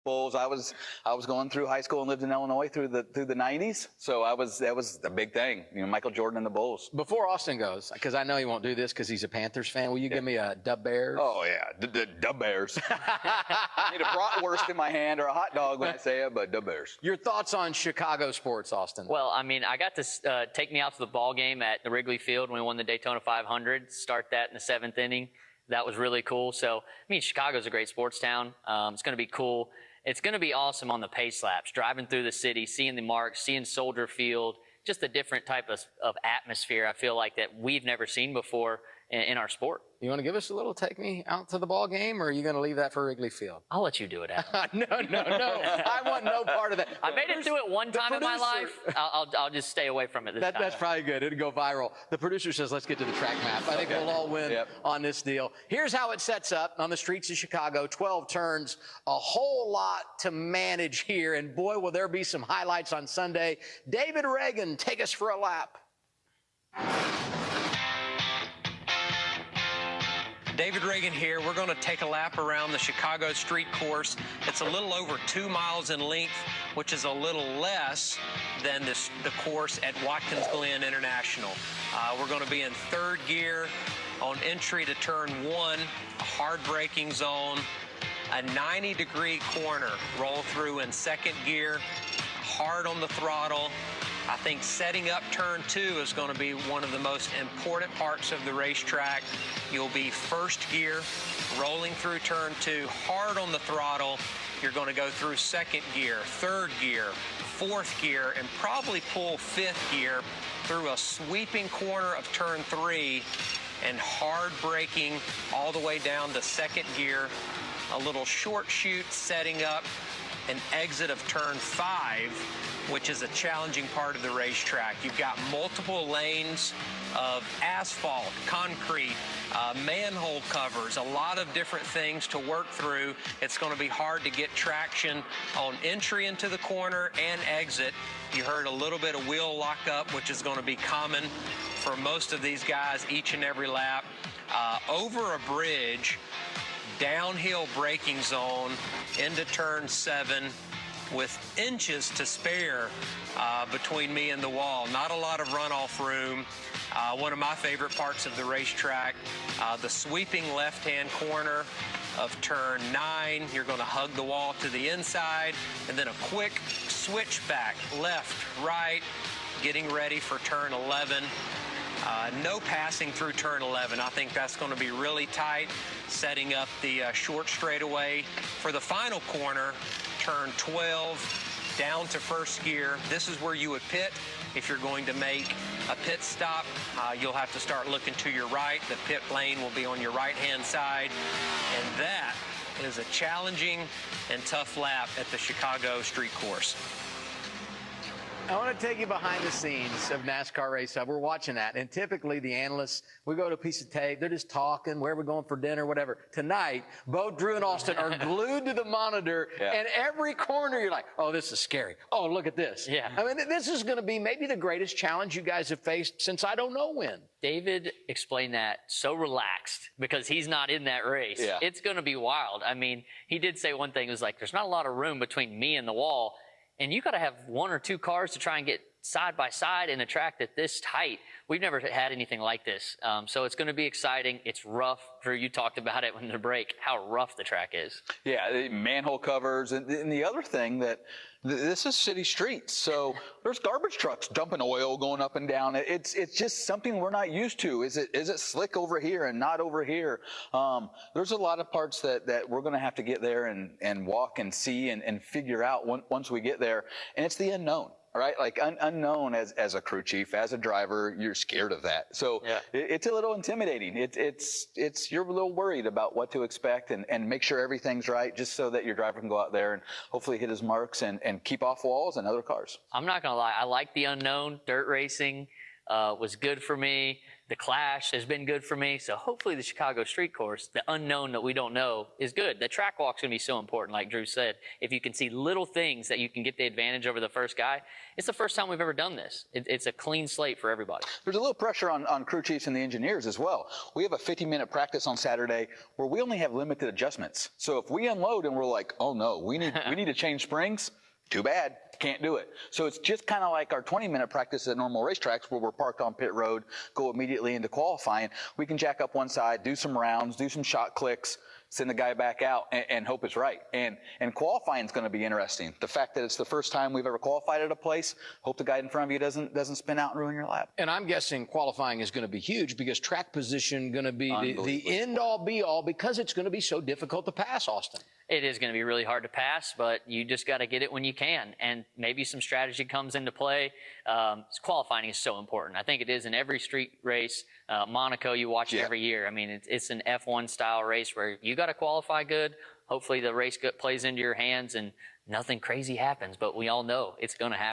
Bulls. I was going through high school and lived in Illinois through the 90s. So that was a big thing. You know, Michael Jordan and the Bulls. Before Austin goes, because I know he won't do this because he's a Panthers fan, will you give me a Dub Bears? Oh yeah, the Dub Bears. I need a bratwurst in my hand or a hot dog when I say it, but Dub Bears. Your thoughts on Chicago sports, Austin? Well, I mean, I got to take me out to the ball game at the Wrigley Field when we won the Daytona 500. Start that in the 7th inning. That was really cool. So, I mean, Chicago's a great sports town. It's going to be cool. It's going to be awesome on the pace laps, driving through the city, seeing the marks, seeing Soldier Field, just a different type of atmosphere, I feel like, that we've never seen before in our sport. You want to give us a little take me out to the ball game, or are you going to leave that for Wrigley Field? I'll let you do it, Adam. No. I want no part of that. I made it through it one time in my life. I'll just stay away from it this time. That's probably good. It'll go viral. The producer says, let's get to the track map. I think we'll all win on this deal. Here's how it sets up on the streets of Chicago. 12 turns, a whole lot to manage here. And boy, will there be some highlights on Sunday. David Reagan, take us for a lap. David Reagan here. We're going to take a lap around the Chicago street course. It's a little over 2 miles in length, which is a little less than the course at Watkins Glen International. We're going to be in 3rd gear on entry to turn 1, a hard braking zone, a 90-degree corner, roll through in 2nd gear, hard on the throttle. I think setting up turn 2 is going to be one of the most important parts of the racetrack. You'll be 1st gear, rolling through turn 2, hard on the throttle. You're going to go through 2nd gear, 3rd gear, 4th gear, and probably pull 5th gear through a sweeping corner of turn 3 and hard braking all the way down to 2nd gear. A little short chute setting up an exit of turn 5, which is a challenging part of the racetrack. You've got multiple lanes of asphalt, concrete, manhole covers, a lot of different things to work through. It's going to be hard to get traction on entry into the corner and exit. You heard a little bit of wheel lockup, which is going to be common for most of these guys each and every lap. Over a bridge, downhill braking zone into turn 7 with inches to spare between me and the wall. Not a lot of runoff room. One of my favorite parts of the racetrack, the sweeping left-hand corner of turn 9. You're going to hug the wall to the inside, and then a quick switchback left, right, getting ready for turn 11. No passing through turn 11. I think that's going to be really tight, setting up the short straightaway for the final corner, turn 12, down to 1st gear. This is where you would pit. If you're going to make a pit stop, you'll have to start looking to your right. The pit lane will be on your right-hand side. And that is a challenging and tough lap at the Chicago street course. I want to take you behind the scenes of NASCAR Race Hub. We're watching that, and typically the analysts, we go to a piece of tape, they're just talking, where we're going for dinner, whatever. Tonight, Bo, Drew, and Austin are glued to the monitor, and every corner you're like, oh, this is scary. Oh, look at this. Yeah. I mean, this is going to be maybe the greatest challenge you guys have faced since I don't know when. David explained that so relaxed because he's not in that race. Yeah. It's going to be wild. I mean, he did say one thing. It was like, there's not a lot of room between me and the wall. And you got to have 1 or 2 cars to try and get side by side in a track that's this tight. We've never had anything like this. So it's going to be exciting. It's rough. Drew, you talked about it in the break, how rough the track is. Yeah, the manhole covers. And the other thing that this is city streets. So there's garbage trucks dumping oil going up and down. It's just something we're not used to. Is it slick over here and not over here? There's a lot of parts that we're going to have to get there and walk and see and figure out once we get there. And it's the unknown. All right, like unknown as a crew chief, as a driver, you're scared of that. So it's a little intimidating. You're a little worried about what to expect and make sure everything's right, just so that your driver can go out there and hopefully hit his marks and keep off walls and other cars. I'm not going to lie. I like the unknown. Dirt racing was good for me. The Clash has been good for me. So hopefully the Chicago street course, the unknown that we don't know, is good. The track walk's going to be so important, like Drew said. If you can see little things that you can get the advantage over the first guy, it's the first time we've ever done this. It's a clean slate for everybody. There's a little pressure on crew chiefs and the engineers as well. We have a 50-minute practice on Saturday where we only have limited adjustments. So if we unload and we're like, oh no, we need to change springs, too bad, can't do it. So it's just kind of like our 20-minute practice at normal racetracks where we're parked on pit road, go immediately into qualifying. We can jack up one side, do some rounds, do some shot clicks, send the guy back out and hope it's right. And qualifying is going to be interesting. The fact that it's the first time we've ever qualified at a place, hope the guy in front of you doesn't spin out and ruin your lap. And I'm guessing qualifying is going to be huge because track position going to be the end-all be-all because it's going to be so difficult to pass, Austin. It is going to be really hard to pass, but you just got to get it when you can. And maybe some strategy comes into play. Qualifying is so important. I think it is in every street race. Monaco, you watch it every year. I mean, it's an F1 style race where you got to qualify good. Hopefully the race plays into your hands and nothing crazy happens, but we all know it's going to happen.